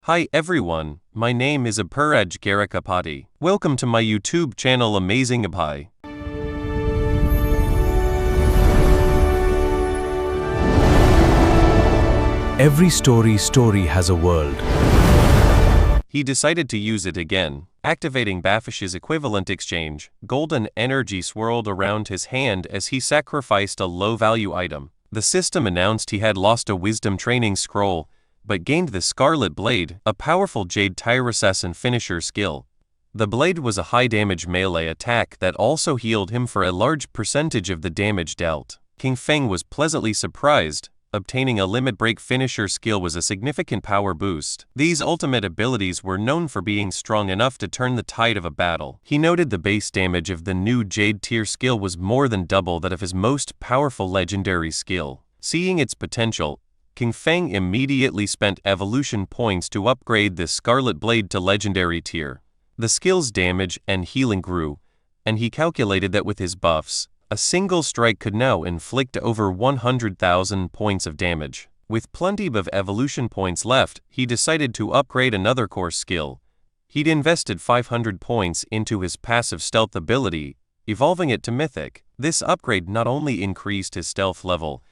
Hi everyone, my name is Apuraj Garakapati. Welcome to my YouTube channel Amazing Abhay. Every story has a world. He decided to use it again, activating Bafish's equivalent exchange. Golden energy swirled around his hand as he sacrificed a low-value item. The system announced he had lost a wisdom training scroll, but gained the Scarlet Blade, a powerful Jade Tyre-Assassin finisher skill. The blade was a high-damage melee attack that also healed him for a large percentage of the damage dealt. King Feng was pleasantly surprised. Obtaining a limit break finisher skill was a significant power boost. These ultimate abilities were known for being strong enough to turn the tide of a battle. He noted the base damage of the new Jade tier skill was more than double that of his most powerful legendary skill. Seeing its potential, King Feng immediately spent evolution points to upgrade the Scarlet Blade to legendary tier. The skill's damage and healing grew, and he calculated that with his buffs, a single strike could now inflict over 100,000 points of damage. With plenty of evolution points left, he decided to upgrade another core skill. He'd invested 500 points into his passive stealth ability, evolving it to Mythic. This upgrade not only increased his stealth level,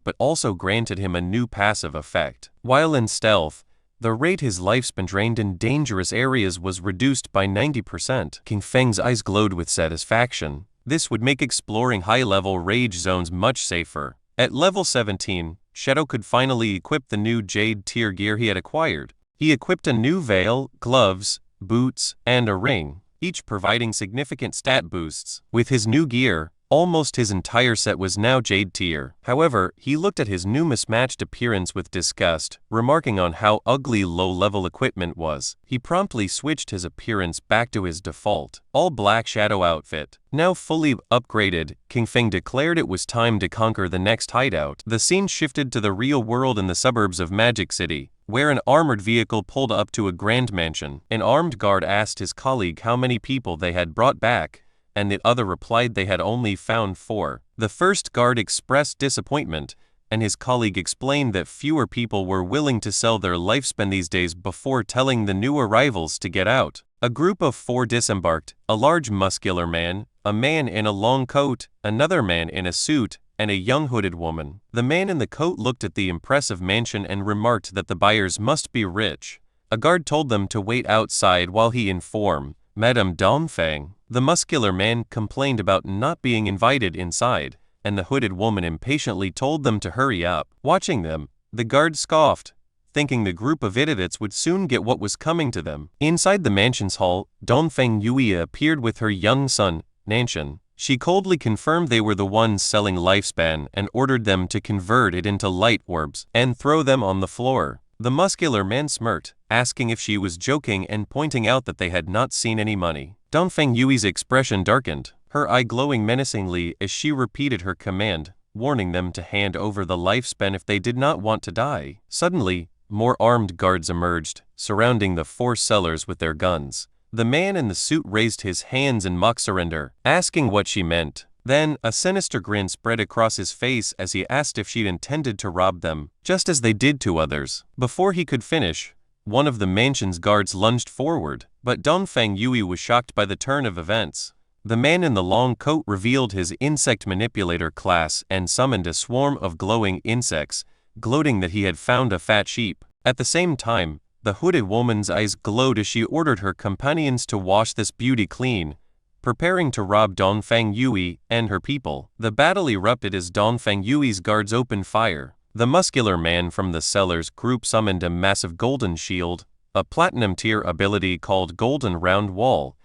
but also granted him a new passive effect. While in stealth, the rate his lifespan drained in dangerous areas was reduced by 90%. King Feng's eyes glowed with satisfaction. This would make exploring high-level rage zones much safer. At level 17, Shadow could finally equip the new Jade tier gear he had acquired. He equipped a new veil, gloves, boots, and a ring, each providing significant stat boosts. With his new gear, almost his entire set was now Jade tier. However, he looked at his new mismatched appearance with disgust, remarking on how ugly low-level equipment was. He promptly switched his appearance back to his default, all-black Shadow outfit. Now fully upgraded, King Feng declared it was time to conquer the next hideout. The scene shifted to the real world in the suburbs of Magic City, where an armored vehicle pulled up to a grand mansion. An armed guard asked his colleague how many people they had brought back, and the other replied they had only found 4. The first guard expressed disappointment, and his colleague explained that fewer people were willing to sell their lifespan these days before telling the new arrivals to get out. A group of 4 disembarked, a large muscular man, a man in a long coat, another man in a suit, and a young hooded woman. The man in the coat looked at the impressive mansion and remarked that the buyers must be rich. A guard told them to wait outside while he informed Madame Dongfeng. The muscular man complained about not being invited inside, and the hooded woman impatiently told them to hurry up. Watching them, the guard scoffed, thinking the group of idiots would soon get what was coming to them. Inside the mansion's hall, Dongfeng Yui appeared with her young son, Nanshan. She coldly confirmed they were the ones selling lifespan and ordered them to convert it into light orbs and throw them on the floor. The muscular man smirked, asking if she was joking and pointing out that they had not seen any money. Dongfeng Yui's expression darkened, her eye glowing menacingly as she repeated her command, warning them to hand over the lifespan if they did not want to die. Suddenly, more armed guards emerged, surrounding the 4 sellers with their guns. The man in the suit raised his hands in mock surrender, asking what she meant. Then, a sinister grin spread across his face as he asked if she'd intended to rob them, just as they did to others. Before he could finish, one of the mansion's guards lunged forward, but Dongfeng Yui was shocked by the turn of events. The man in the long coat revealed his insect manipulator class and summoned a swarm of glowing insects, gloating that he had found a fat sheep. At the same time, the hooded woman's eyes glowed as she ordered her companions to wash this beauty clean, preparing to rob Dongfeng Yui and her people. The battle erupted as Dongfeng Yui's guards opened fire. The muscular man from the sellers group summoned a massive golden shield, a platinum tier ability called Golden Round Wall,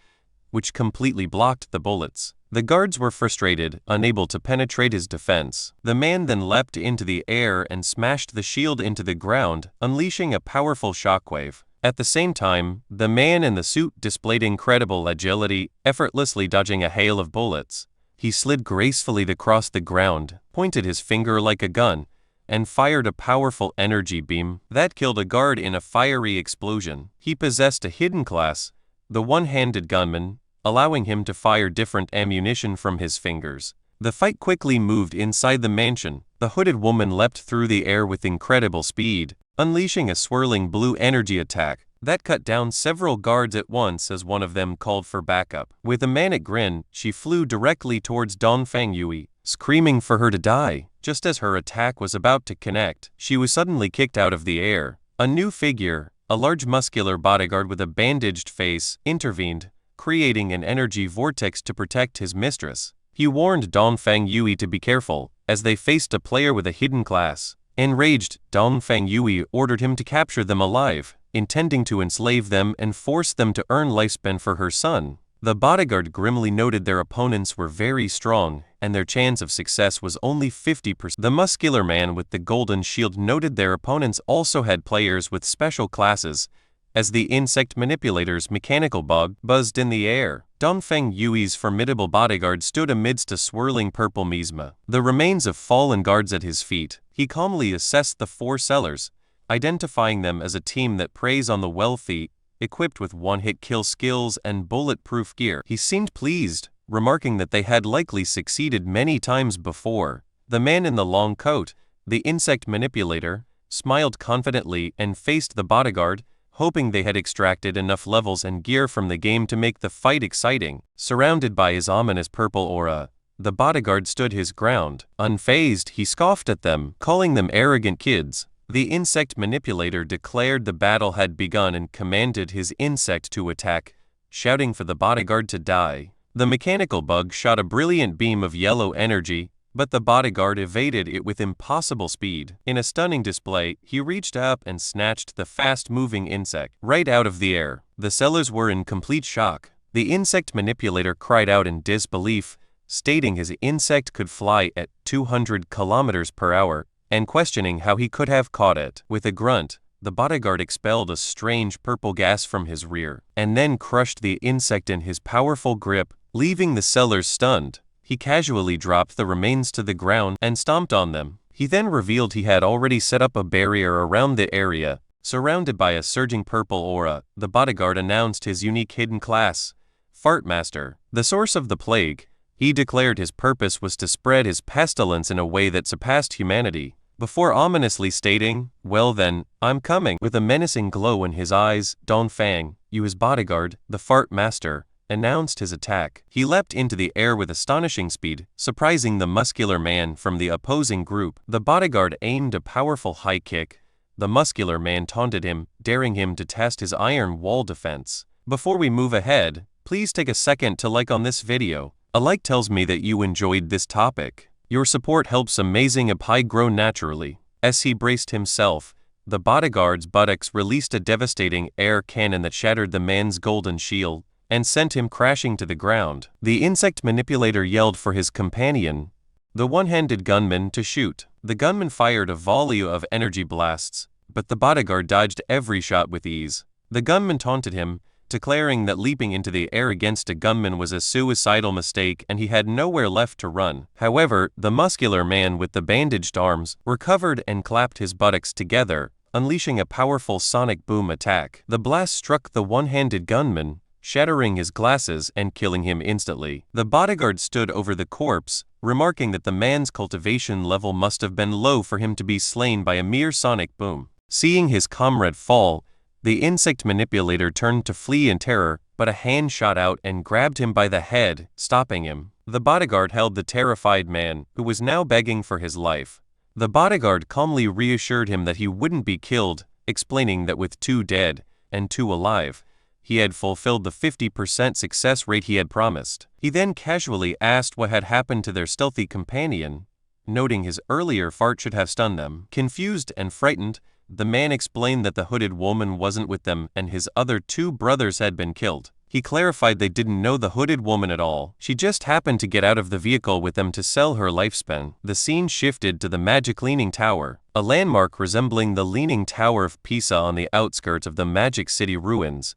which completely blocked the bullets. The guards were frustrated, unable to penetrate his defense. The man then leapt into the air and smashed the shield into the ground, unleashing a powerful shockwave. At the same time, the man in the suit displayed incredible agility, effortlessly dodging a hail of bullets. He slid gracefully across the ground, pointed his finger like a gun, and fired a powerful energy beam that killed a guard in a fiery explosion. He possessed a hidden class, the one-handed gunman, allowing him to fire different ammunition from his fingers. The fight quickly moved inside the mansion. The hooded woman leapt through the air with incredible speed, unleashing a swirling blue energy attack that cut down several guards at once as one of them called for backup. With a manic grin, she flew directly towards Dongfang Yui, screaming for her to die. Just as her attack was about to connect, she was suddenly kicked out of the air. A new figure, a large muscular bodyguard with a bandaged face, intervened, creating an energy vortex to protect his mistress. He warned Dongfang Yui to be careful, as they faced a player with a hidden class. Enraged, Dongfang Yui ordered him to capture them alive, intending to enslave them and force them to earn lifespan for her son. The bodyguard grimly noted their opponents were very strong, and their chance of success was only 50%. The muscular man with the golden shield noted their opponents also had players with special classes, as the insect manipulator's mechanical bug buzzed in the air. Dongfang Yui's formidable bodyguard stood amidst a swirling purple miasma, the remains of fallen guards at his feet. He calmly assessed the four sellers, identifying them as a team that preys on the wealthy, equipped with one-hit kill skills and bulletproof gear. He seemed pleased, remarking that they had likely succeeded many times before. The man in the long coat, the insect manipulator, smiled confidently and faced the bodyguard, hoping they had extracted enough levels and gear from the game to make the fight exciting. Surrounded by his ominous purple aura, the bodyguard stood his ground. Unfazed, he scoffed at them, calling them arrogant kids. The insect manipulator declared the battle had begun and commanded his insect to attack, shouting for the bodyguard to die. The mechanical bug shot a brilliant beam of yellow energy, but the bodyguard evaded it with impossible speed. In a stunning display, he reached up and snatched the fast-moving insect right out of the air. The sellers were in complete shock. The insect manipulator cried out in disbelief, stating his insect could fly at 200 kilometers per hour, and questioning how he could have caught it. With a grunt, the bodyguard expelled a strange purple gas from his rear, and then crushed the insect in his powerful grip, leaving the sellers stunned. He casually dropped the remains to the ground and stomped on them. He then revealed he had already set up a barrier around the area. Surrounded by a surging purple aura, the bodyguard announced his unique hidden class, Fart Master. The source of the plague, he declared his purpose was to spread his pestilence in a way that surpassed humanity, before ominously stating, "Well then, I'm coming." With a menacing glow in his eyes, Dongfang Yui, his bodyguard, the Fart Master, announced his attack. He leapt into the air with astonishing speed, surprising the muscular man from the opposing group. The bodyguard aimed a powerful high kick. The muscular man taunted him, daring him to test his iron wall defense. Before we move ahead, please take a second to like on this video. A like tells me that you enjoyed this topic. Your support helps Amazing Apai grow naturally. As he braced himself, the bodyguard's buttocks released a devastating air cannon that shattered the man's golden shield and sent him crashing to the ground. The insect manipulator yelled for his companion, the one-handed gunman, to shoot. The gunman fired a volley of energy blasts, but the bodyguard dodged every shot with ease. The gunman taunted him, declaring that leaping into the air against a gunman was a suicidal mistake and he had nowhere left to run. However, the muscular man with the bandaged arms recovered and clapped his buttocks together, unleashing a powerful sonic boom attack. The blast struck the one-handed gunman, shattering his glasses and killing him instantly. The bodyguard stood over the corpse, remarking that the man's cultivation level must have been low for him to be slain by a mere sonic boom. Seeing his comrade fall, the insect manipulator turned to flee in terror, but a hand shot out and grabbed him by the head, stopping him. The bodyguard held the terrified man, who was now begging for his life. The bodyguard calmly reassured him that he wouldn't be killed, explaining that with 2 dead and 2 alive, he had fulfilled the 50% success rate he had promised. He then casually asked what had happened to their stealthy companion, noting his earlier fart should have stunned them. Confused and frightened, the man explained that the hooded woman wasn't with them and his other 2 brothers had been killed. He clarified they didn't know the hooded woman at all. She just happened to get out of the vehicle with them to sell her lifespan. The scene shifted to the Magic Leaning Tower, a landmark resembling the Leaning Tower of Pisa on the outskirts of the Magic City ruins.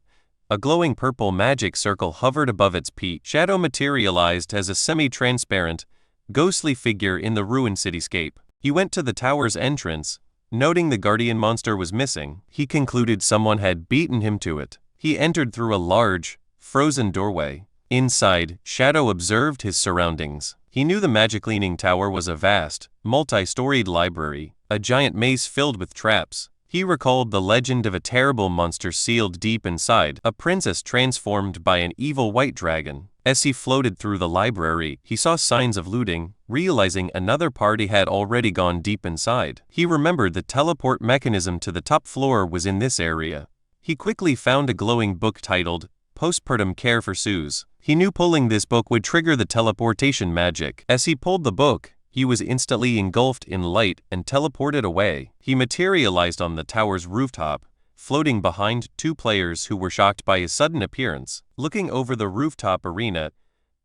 A glowing purple magic circle hovered above its peak. Shadow materialized as a semi-transparent, ghostly figure in the ruined cityscape. He went to the tower's entrance. Noting the guardian monster was missing, he concluded someone had beaten him to it. He entered through a large, frozen doorway. Inside, Shadow observed his surroundings. He knew the Magic Leaning Tower was a vast, multi-storied library, a giant maze filled with traps, He recalled the legend of a terrible monster sealed deep inside, a princess transformed by an evil white dragon. As he floated through the library, he saw signs of looting, realizing another party had already gone deep inside. He remembered the teleport mechanism to the top floor was in this area. He quickly found a glowing book titled Postpartum Care for Suze. He knew pulling this book would trigger the teleportation magic. As he pulled the book, he was instantly engulfed in light and teleported away. He materialized on the tower's rooftop, floating behind two players who were shocked by his sudden appearance. Looking over the rooftop arena,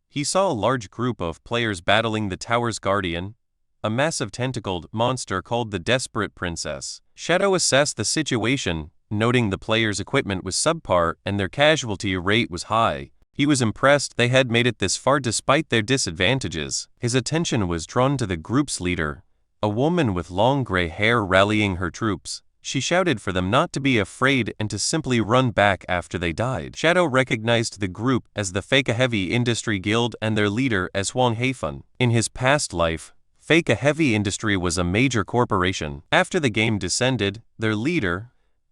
he saw a large group of players battling the tower's guardian, a massive tentacled monster called the Desperate Princess. Shadow assessed the situation, noting the players' equipment was subpar and their casualty rate was high. He was impressed they had made it this far despite their disadvantages. His attention was drawn to the group's leader, a woman with long gray hair rallying her troops. She shouted for them not to be afraid and to simply run back after they died. Shadow recognized the group as the Feka Heavy Industry Guild and their leader as Huang Heifan. In his past life, Feka Heavy Industry was a major corporation. After the game descended, their leader,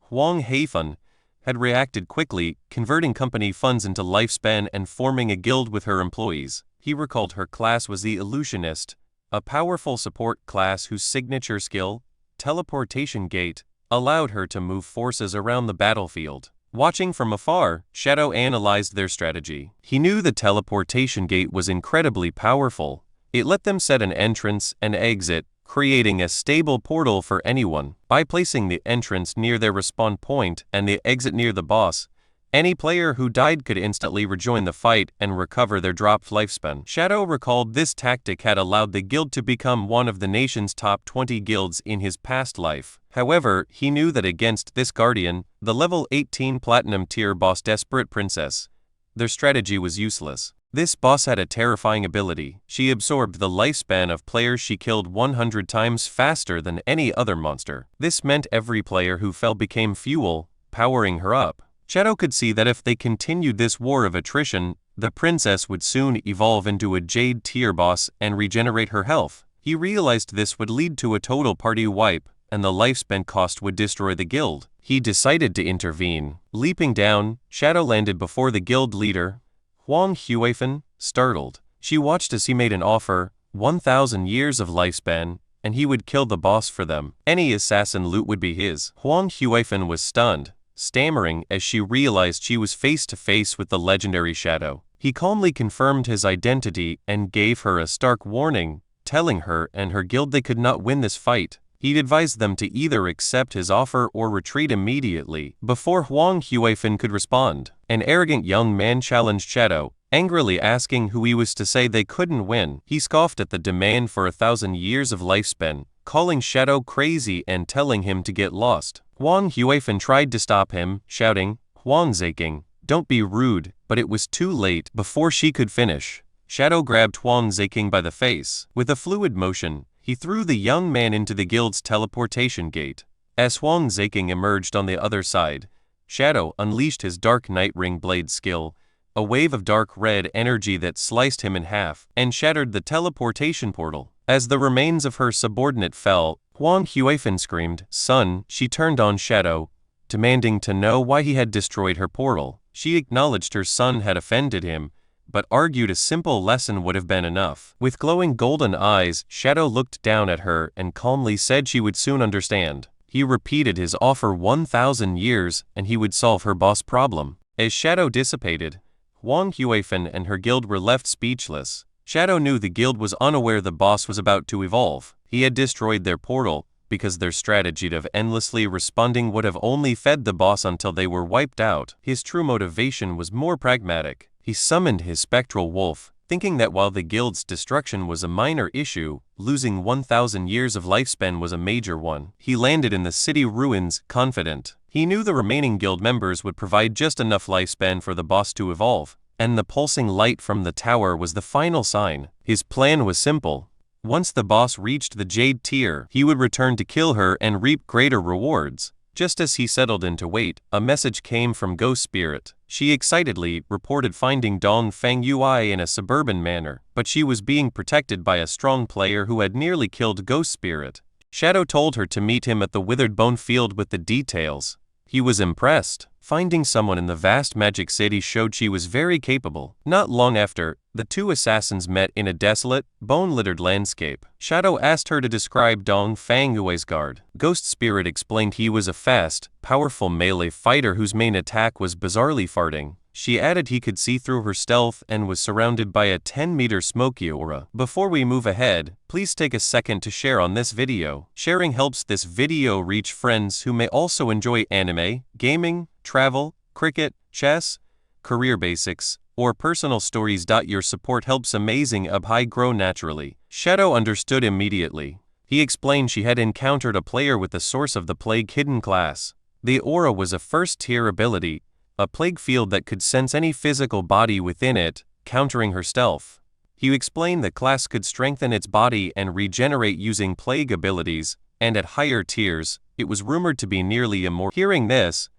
Huang Heifan, had reacted quickly, converting company funds into lifespan and forming a guild with her employees. He recalled her class was the Illusionist, a powerful support class whose signature skill, Teleportation Gate, allowed her to move forces around the battlefield. Watching from afar, Shadow analyzed their strategy. He knew the Teleportation Gate was incredibly powerful. It let them set an entrance and exit, creating a stable portal for anyone. By placing the entrance near their respawn point and the exit near the boss, any player who died could instantly rejoin the fight and recover their dropped lifespan. Shadow recalled this tactic had allowed the guild to become one of the nation's top 20 guilds in his past life. However, he knew that against this guardian, the level 18 platinum tier boss Desperate Princess, their strategy was useless. This boss had a terrifying ability. She absorbed the lifespan of players she killed 100 times faster than any other monster. This meant every player who fell became fuel, powering her up. Shadow could see that if they continued this war of attrition, the princess would soon evolve into a Jade tier boss and regenerate her health. He realized this would lead to a total party wipe, and the lifespan cost would destroy the guild. He decided to intervene. Leaping down, Shadow landed before the guild leader, Huang Heifan, startled. She watched as he made an offer, 1,000 years of lifespan, and he would kill the boss for them. Any assassin loot would be his. Huang Heifan was stunned, stammering as she realized she was face to face with the legendary Shadow. He calmly confirmed his identity and gave her a stark warning, telling her and her guild they could not win this fight. He'd advised them to either accept his offer or retreat immediately. Before Huang Heifan could respond, an arrogant young man challenged Shadow, angrily asking who he was to say they couldn't win. He scoffed at the demand for 1,000 years of lifespan, calling Shadow crazy and telling him to get lost. Huang Heifan tried to stop him, shouting, "Huang Ziking, don't be rude," but it was too late. Before she could finish, Shadow grabbed Huang Ziking by the face. With a fluid motion, he threw the young man into the guild's teleportation gate. As Huang Ziking emerged on the other side, Shadow unleashed his Dark Night Ring blade skill, a wave of dark red energy that sliced him in half and shattered the teleportation portal. As the remains of her subordinate fell, Huang Heifan screamed, "Son!" She turned on Shadow, demanding to know why he had destroyed her portal. She acknowledged her son had offended him, but argued a simple lesson would have been enough. With glowing golden eyes, Shadow looked down at her and calmly said she would soon understand. He repeated his offer 1,000 years and he would solve her boss problem. As Shadow dissipated, Huang Heifan and her guild were left speechless. Shadow knew the guild was unaware the boss was about to evolve. He had destroyed their portal, because their strategy of endlessly responding would have only fed the boss until they were wiped out. His true motivation was more pragmatic. He summoned his spectral wolf, thinking that while the guild's destruction was a minor issue, losing 1,000 years of lifespan was a major one. He landed in the city ruins, confident. He knew the remaining guild members would provide just enough lifespan for the boss to evolve, and the pulsing light from the tower was the final sign. His plan was simple. Once the boss reached the Jade tier, he would return to kill her and reap greater rewards. Just as he settled in to wait, a message came from Ghost Spirit. She excitedly reported finding Dong Feng Yui in a suburban manor, but she was being protected by a strong player who had nearly killed Ghost Spirit. Shadow told her to meet him at the Withered Bone Field with the details. He was impressed. Finding someone in the vast magic city showed she was very capable. Not long after, the two assassins met in a desolate, bone-littered landscape. Shadow asked her to describe Dong Fangui's guard. Ghost Spirit explained he was a fast, powerful melee fighter whose main attack was bizarrely farting. She added he could see through her stealth and was surrounded by a 10-meter smoky aura. Before we move ahead, please take a second to share on this video. Sharing helps this video reach friends who may also enjoy anime, gaming, travel, cricket, chess, career basics, or personal stories. Your support helps Amazing Abhai grow naturally. Shadow understood immediately. He explained she had encountered a player with the Source of the Plague hidden class. The aura was a first-tier ability, a plague field that could sense any physical body within it, countering her stealth. He explained the class could strengthen its body and regenerate using plague abilities, and at higher tiers, it was rumored to be nearly immortal. Hearing this,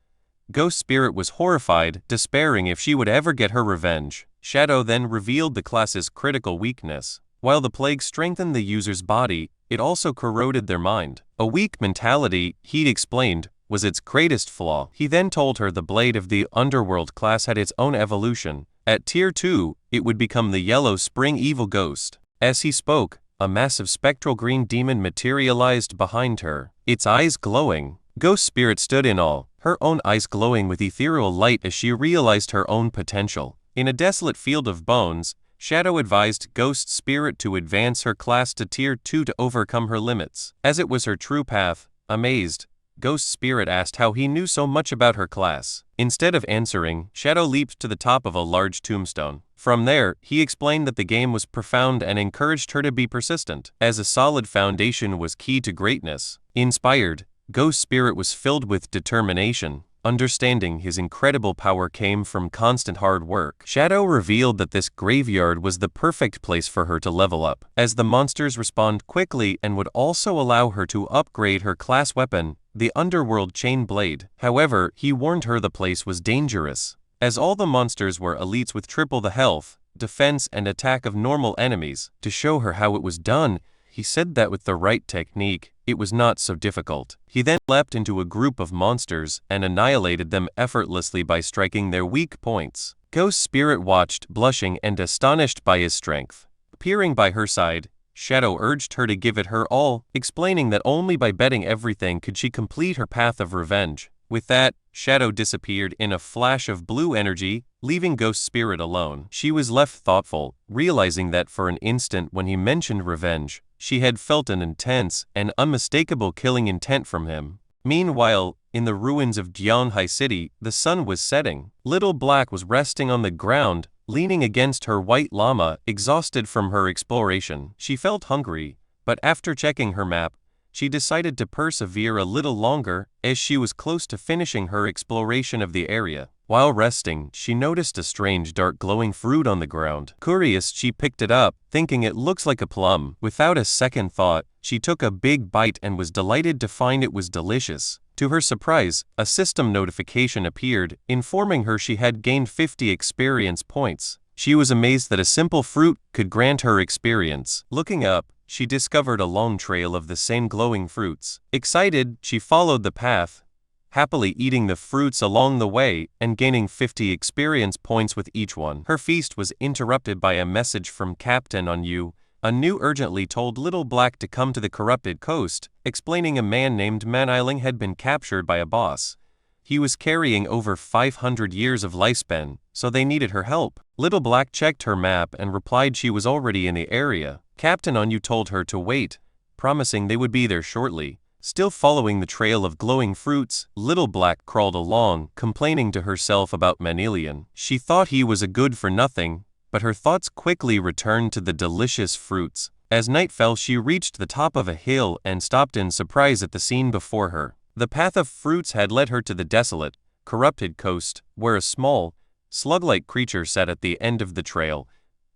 Ghost Spirit was horrified, despairing if she would ever get her revenge. Shadow then revealed the class's critical weakness. While the plague strengthened the user's body, it also corroded their mind. A weak mentality, he explained, was its greatest flaw. He then told her the Blade of the Underworld class had its own evolution. At Tier 2, it would become the Yellow Spring Evil Ghost. As he spoke, a massive spectral green demon materialized behind her, its eyes glowing. Ghost Spirit stood in awe, her own eyes glowing with ethereal light as she realized her own potential. In a desolate field of bones, Shadow advised Ghost Spirit to advance her class to Tier 2 to overcome her limits. As it was her true path, amazed, Ghost Spirit asked how he knew so much about her class. Instead of answering, Shadow leaped to the top of a large tombstone. From there, he explained that the game was profound and encouraged her to be persistent, as a solid foundation was key to greatness. Inspired, Ghost Spirit was filled with determination. Understanding his incredible power came from constant hard work. Shadow revealed that this graveyard was the perfect place for her to level up, as the monsters respond quickly and would also allow her to upgrade her class weapon, the Underworld Chain Blade. However, he warned her the place was dangerous, as all the monsters were elites with triple the health, defense and attack of normal enemies. To show her how it was done, he said that with the right technique, it was not so difficult. He then leapt into a group of monsters and annihilated them effortlessly by striking their weak points. Ghost Spirit watched, blushing and astonished by his strength. Appearing by her side, Shadow urged her to give it her all, explaining that only by betting everything could she complete her path of revenge. With that, Shadow disappeared in a flash of blue energy, leaving Ghost Spirit alone. She was left thoughtful, realizing that for an instant when he mentioned revenge, she had felt an intense and unmistakable killing intent from him. Meanwhile, in the ruins of Gyeonghai City, the sun was setting. Little Black was resting on the ground, leaning against her white llama, exhausted from her exploration. She felt hungry, but after checking her map, she decided to persevere a little longer, as she was close to finishing her exploration of the area. While resting, she noticed a strange dark glowing fruit on the ground. Curious, she picked it up, thinking it looks like a plum. Without a second thought, she took a big bite and was delighted to find it was delicious. To her surprise, a system notification appeared, informing her she had gained 50 experience points. She was amazed that a simple fruit could grant her experience. Looking up, she discovered a long trail of the same glowing fruits. Excited, she followed the path, happily eating the fruits along the way and gaining 50 experience points with each one. Her feast was interrupted by a message from Captain Onyu. Anu urgently told Little Black to come to the corrupted coast, explaining a man named Maniling had been captured by a boss. He was carrying over 500 years of lifespan, so they needed her help. Little Black checked her map and replied she was already in the area. Captain Onyu told her to wait, promising they would be there shortly. Still following the trail of glowing fruits, Little Black crawled along, complaining to herself about Manilian. She thought he was a good-for-nothing, but her thoughts quickly returned to the delicious fruits. As night fell, she reached the top of a hill and stopped in surprise at the scene before her. The path of fruits had led her to the desolate, corrupted coast, where a small, slug-like creature sat at the end of the trail,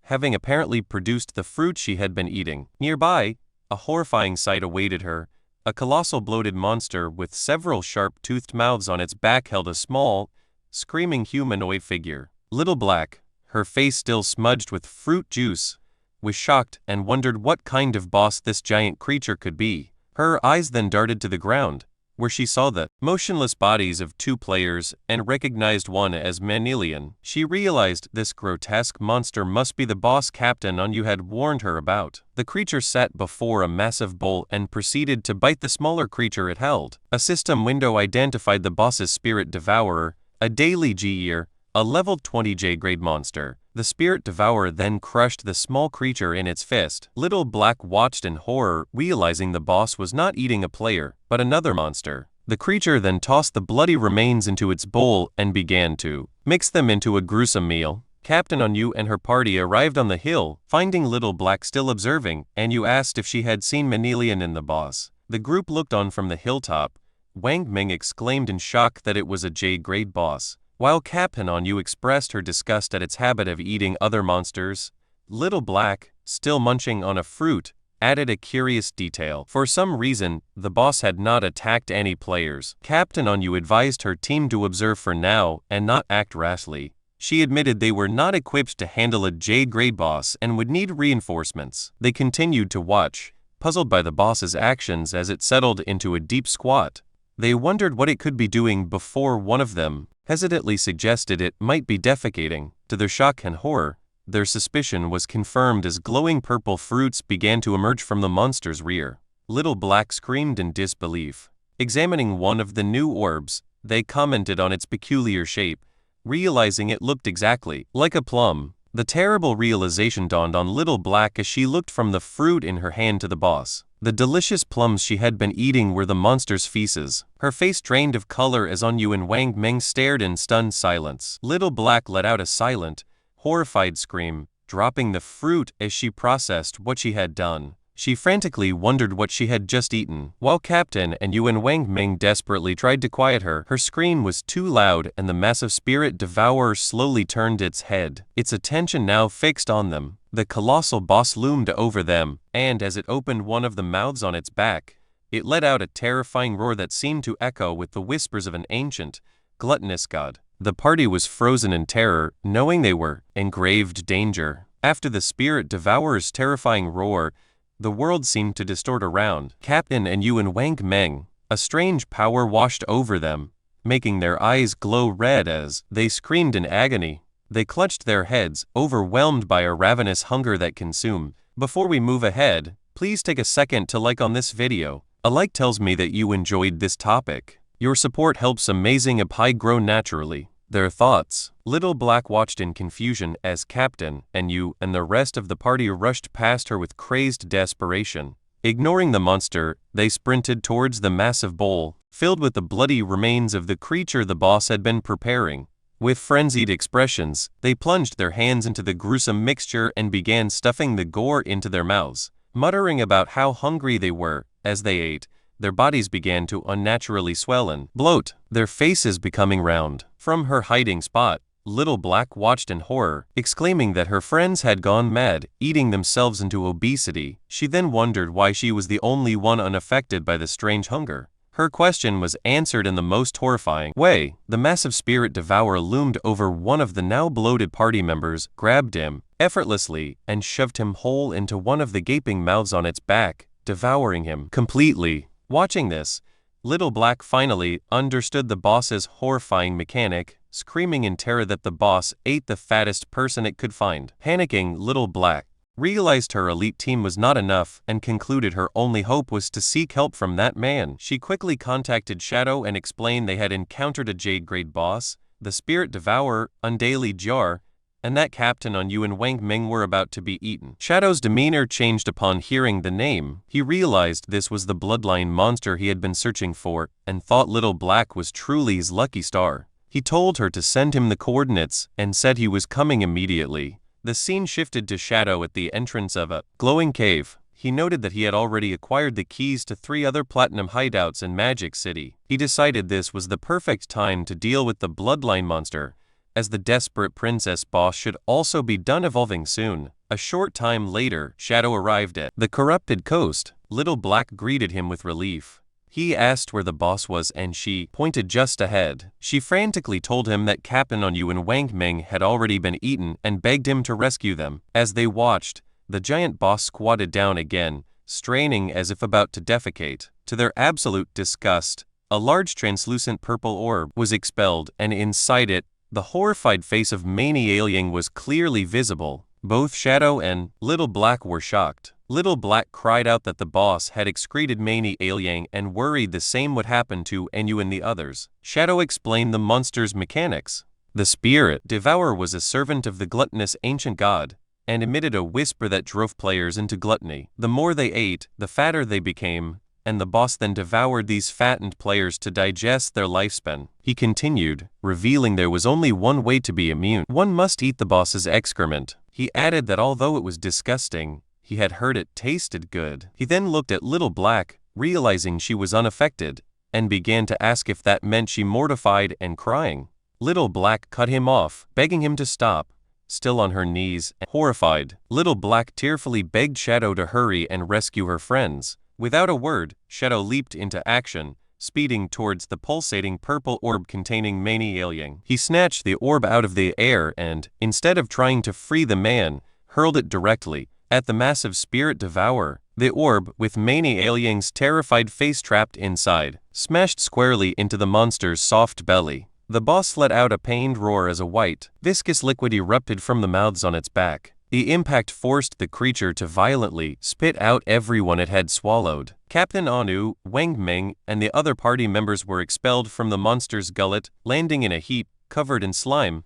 having apparently produced the fruit she had been eating. Nearby, a horrifying sight awaited her. A colossal bloated monster with several sharp-toothed mouths on its back held a small, screaming humanoid figure. Little Black, her face still smudged with fruit juice, was shocked and wondered what kind of boss this giant creature could be. Her eyes then darted to the ground, where she saw the motionless bodies of 2 players and recognized one as Manilian. She realized this grotesque monster must be the boss Captain Onyu had warned her about. The creature sat before a massive bowl and proceeded to bite the smaller creature it held. A system window identified the boss's Spirit Devourer, a daily G-Year, a level 20 J-grade monster. The Spirit Devourer then crushed the small creature in its fist. Little Black watched in horror, realizing the boss was not eating a player, but another monster. The creature then tossed the bloody remains into its bowl and began to mix them into a gruesome meal. Captain Onyu and her party arrived on the hill, finding Little Black still observing, and Onyu asked if she had seen Manilian in the boss. The group looked on from the hilltop. Wang Ming exclaimed in shock that it was a J-grade boss. While Captain Onyu expressed her disgust at its habit of eating other monsters, Little Black, still munching on a fruit, added a curious detail. For some reason, the boss had not attacked any players. Captain Onyu advised her team to observe for now and not act rashly. She admitted they were not equipped to handle a J-grade boss and would need reinforcements. They continued to watch, puzzled by the boss's actions as it settled into a deep squat. They wondered what it could be doing before one of them hesitantly suggested it might be defecating. To their shock and horror, their suspicion was confirmed as glowing purple fruits began to emerge from the monster's rear. Little Black screamed in disbelief. Examining one of the new orbs, they commented on its peculiar shape, realizing it looked exactly like a plum. The terrible realization dawned on Little Black as she looked from the fruit in her hand to the boss. The delicious plums she had been eating were the monster's feces. Her face drained of color as Onyu and Wang Ming stared in stunned silence. Little Black let out a silent, horrified scream, dropping the fruit as she processed what she had done. She frantically wondered what she had just eaten. While Captain Onyu and Wang Ming desperately tried to quiet her, her scream was too loud and the massive Spirit Devourer slowly turned its head, its attention now fixed on them. The colossal boss loomed over them, and as it opened one of the mouths on its back, it let out a terrifying roar that seemed to echo with the whispers of an ancient, gluttonous god. The party was frozen in terror, knowing they were in grave danger. After the Spirit Devourer's terrifying roar, the world seemed to distort around Captain Onyu and Wang Ming. A strange power washed over them, making their eyes glow red as they screamed in agony. They clutched their heads, overwhelmed by a ravenous hunger that consumed. Before we move ahead, please take a second to like on this video. A like tells me that you enjoyed this topic. Your support helps Amazing Apai grow naturally. Their thoughts. Little Black watched in confusion as Captain Onyu and the rest of the party rushed past her with crazed desperation. Ignoring the monster, they sprinted towards the massive bowl, filled with the bloody remains of the creature the boss had been preparing. With frenzied expressions, they plunged their hands into the gruesome mixture and began stuffing the gore into their mouths. Muttering about how hungry they were, as they ate, their bodies began to unnaturally swell and bloat, their faces becoming round. From her hiding spot, Little Black watched in horror, exclaiming that her friends had gone mad, eating themselves into obesity. She then wondered why she was the only one unaffected by the strange hunger. Her question was answered in the most horrifying way. The massive Spirit Devourer loomed over one of the now bloated party members, grabbed him effortlessly, and shoved him whole into one of the gaping mouths on its back, devouring him completely. Watching this, Little Black finally understood the boss's horrifying mechanic, screaming in terror that the boss ate the fattest person it could find. Panicking, Little Black realized her elite team was not enough and concluded her only hope was to seek help from that man. She quickly contacted Shadow and explained they had encountered a J-grade boss, the Spirit Devourer, Undaily Jar, and that Captain Onyu and Wang Ming were about to be eaten. Shadow's demeanor changed upon hearing the name. He realized this was the bloodline monster he had been searching for, and thought Little Black was truly his lucky star. He told her to send him the coordinates, and said he was coming immediately. The scene shifted to Shadow at the entrance of a glowing cave. He noted that he had already acquired the keys to 3 other platinum hideouts in Magic City. He decided this was the perfect time to deal with the bloodline monster, as the desperate princess boss should also be done evolving soon. A short time later, Shadow arrived at the corrupted coast. Little Black greeted him with relief. He asked where the boss was and she pointed just ahead. She frantically told him that Captain Onyu and Wang Ming had already been eaten and begged him to rescue them. As they watched, the giant boss squatted down again, straining as if about to defecate. To their absolute disgust, a large translucent purple orb was expelled, and inside it, the horrified face of Mani Ailiang was clearly visible. Both Shadow and Little Black were shocked. Little Black cried out that the boss had excreted Mani Ailiang and worried the same would happen to Enyu and the others. Shadow explained the monster's mechanics. The spirit devourer was a servant of the gluttonous ancient god, and emitted a whisper that drove players into gluttony. The more they ate, the fatter they became, and the boss then devoured these fattened players to digest their lifespan. He continued, revealing there was only one way to be immune. One must eat the boss's excrement. He added that although it was disgusting, he had heard it tasted good. He then looked at Little Black, realizing she was unaffected, and began to ask if that meant she mortified and crying. Little Black cut him off, begging him to stop. Still on her knees, horrified, Little Black tearfully begged Shadow to hurry and rescue her friends. Without a word, Shadow leaped into action, speeding towards the pulsating purple orb containing Mani Ailiang. He snatched the orb out of the air and, instead of trying to free the man, hurled it directly at the massive spirit devourer. The orb, with Mani Ailiang's terrified face trapped inside, smashed squarely into the monster's soft belly. The boss let out a pained roar as a white, viscous liquid erupted from the mouths on its back. The impact forced the creature to violently spit out everyone it had swallowed. Captain Anu, Wang Ming, and the other party members were expelled from the monster's gullet, landing in a heap, covered in slime,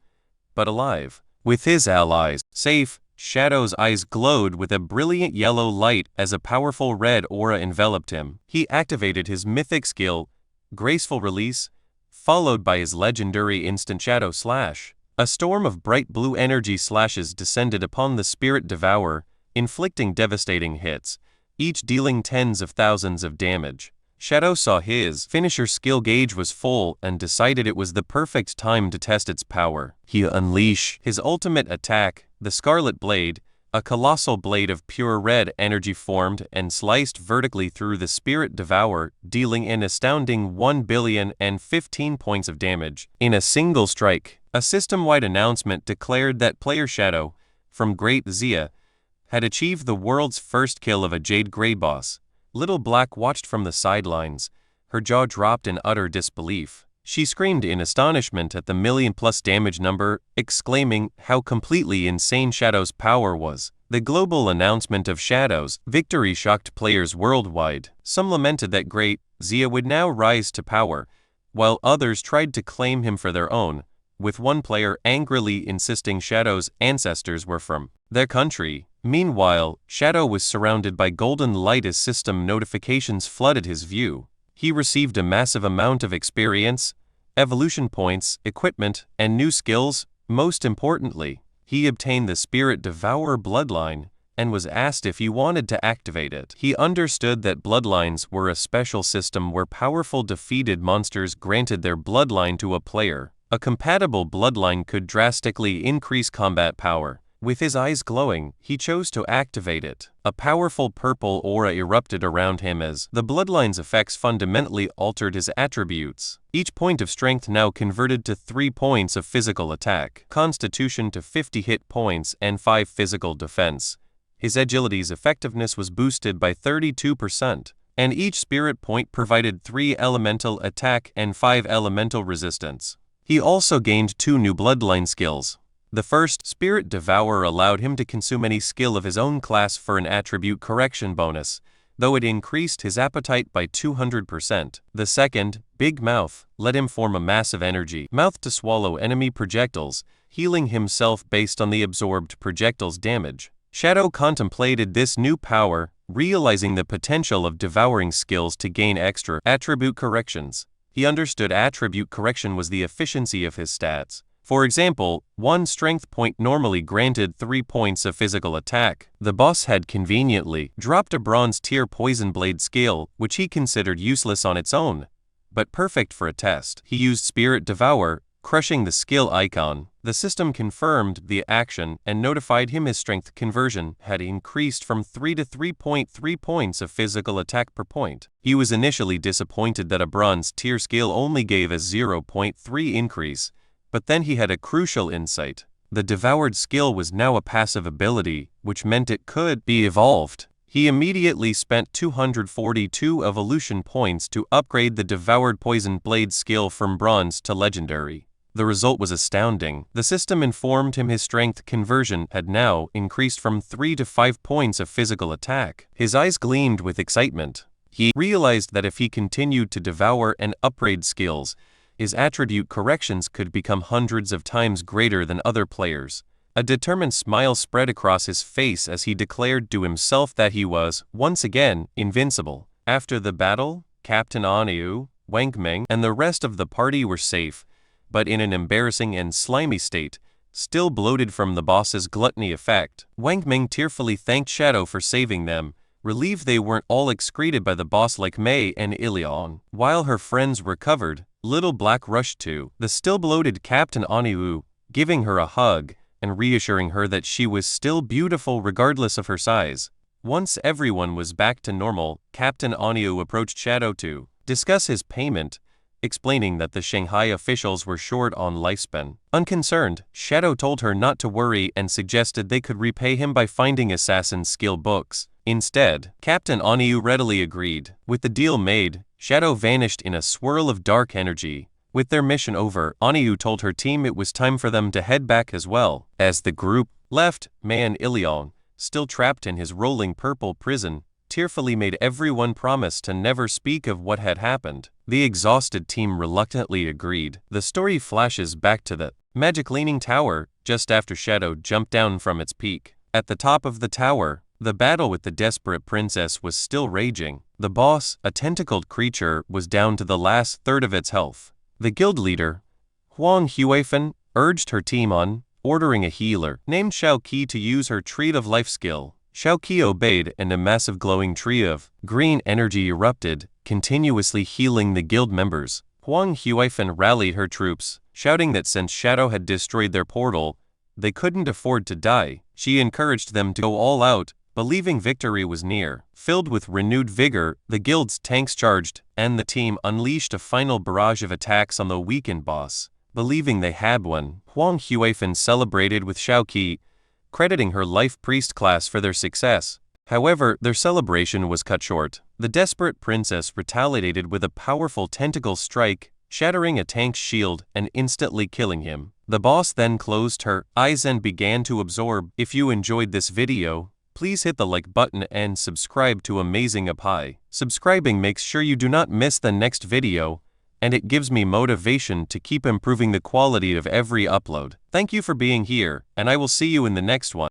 but alive. With his allies safe, Shadow's eyes glowed with a brilliant yellow light as a powerful red aura enveloped him. He activated his mythic skill, Graceful Release, followed by his legendary instant Shadow Slash. A storm of bright blue energy slashes descended upon the spirit devourer, inflicting devastating hits, each dealing tens of thousands of damage. Shadow saw his finisher skill gauge was full and decided it was the perfect time to test its power. He unleashed his ultimate attack, the Scarlet Blade. A colossal blade of pure red energy formed and sliced vertically through the spirit devourer, dealing an astounding 1,015 points of damage in a single strike. A system-wide announcement declared that player Shadow, from Great Zia, had achieved the world's first kill of a Jade Grey boss. Little Black watched from the sidelines, her jaw dropped in utter disbelief. She screamed in astonishment at the million-plus damage number, exclaiming how completely insane Shadow's power was. The global announcement of Shadow's victory shocked players worldwide. Some lamented that Great Zia would now rise to power, while others tried to claim him for their own, with one player angrily insisting Shadow's ancestors were from their country. Meanwhile, Shadow was surrounded by golden light as system notifications flooded his view. He received a massive amount of experience, evolution points, equipment, and new skills. Most importantly, he obtained the Spirit Devourer bloodline and was asked if he wanted to activate it. He understood that bloodlines were a special system where powerful defeated monsters granted their bloodline to a player. A compatible bloodline could drastically increase combat power. With his eyes glowing, he chose to activate it. A powerful purple aura erupted around him as the bloodline's effects fundamentally altered his attributes. Each point of strength now converted to 3 points of physical attack, constitution to 50 hit points, and 5 physical defense. His agility's effectiveness was boosted by 32%, and each spirit point provided 3 elemental attack and 5 elemental resistance. He also gained 2 new bloodline skills. The first, Spirit Devourer, allowed him to consume any skill of his own class for an attribute correction bonus, though it increased his appetite by 200%. The second, Big Mouth, let him form a massive energy mouth to swallow enemy projectiles, healing himself based on the absorbed projectile's damage. Shadow contemplated this new power, realizing the potential of devouring skills to gain extra attribute corrections. He understood attribute correction was the efficiency of his stats. For example, 1 strength point normally granted 3 points of physical attack. The boss had conveniently dropped a bronze tier poison blade skill, which he considered useless on its own, but perfect for a test. He used Spirit Devour, crushing the skill icon. The system confirmed the action and notified him his strength conversion had increased from 3 to 3.3 points of physical attack per point. He was initially disappointed that a bronze tier skill only gave a 0.3 increase, but then he had a crucial insight. The devoured skill was now a passive ability, which meant it could be evolved. He immediately spent 242 evolution points to upgrade the Devoured Poison Blade skill from Bronze to Legendary. The result was astounding. The system informed him his strength conversion had now increased from 3 to 5 points of physical attack. His eyes gleamed with excitement. He realized that if he continued to devour and upgrade skills, his attribute corrections could become hundreds of times greater than other players. A determined smile spread across his face as he declared to himself that he was, once again, invincible. After the battle, Captain Aniu, Wang Ming, and the rest of the party were safe, but in an embarrassing and slimy state, still bloated from the boss's gluttony effect. Wang Ming tearfully thanked Shadow for saving them, relieved they weren't all excreted by the boss like Mei and Ilion. While her friends recovered, Little Black rushed to the still bloated Captain Aniu, giving her a hug and reassuring her that she was still beautiful regardless of her size. Once everyone was back to normal, Captain Aniu approached Shadow to discuss his payment, explaining that the Shanghai officials were short on lifespan. Unconcerned, Shadow told her not to worry and suggested they could repay him by finding assassin skill books. Instead, Captain Aniu readily agreed. With the deal made, Shadow vanished in a swirl of dark energy. With their mission over, Aniu told her team it was time for them to head back as well. As the group left, Mei and Ilion, still trapped in his rolling purple prison, tearfully made everyone promise to never speak of what had happened. The exhausted team reluctantly agreed. The story flashes back to the Magic Leaning Tower, just after Shadow jumped down from its peak. At the top of the tower, the battle with the desperate princess was still raging. The boss, a tentacled creature, was down to the last third of its health. The guild leader, Huang Huifan, urged her team on, ordering a healer named Xiao Qi to use her Tree of Life skill. Xiao Qi obeyed and a massive glowing tree of green energy erupted, continuously healing the guild members. Huang Huifan rallied her troops, shouting that since Shadow had destroyed their portal, they couldn't afford to die. She encouraged them to go all out, believing victory was near. Filled with renewed vigor, the guild's tanks charged, and the team unleashed a final barrage of attacks on the weakened boss. Believing they had won, Huang Huifan celebrated with Xiao Qi, crediting her life priest class for their success. However, their celebration was cut short. The desperate princess retaliated with a powerful tentacle strike, shattering a tank's shield and instantly killing him. The boss then closed her eyes and began to absorb. If you enjoyed this video, please hit the like button and subscribe to Amazing Apai. Subscribing makes sure you do not miss the next video, and it gives me motivation to keep improving the quality of every upload. Thank you for being here, and I will see you in the next one.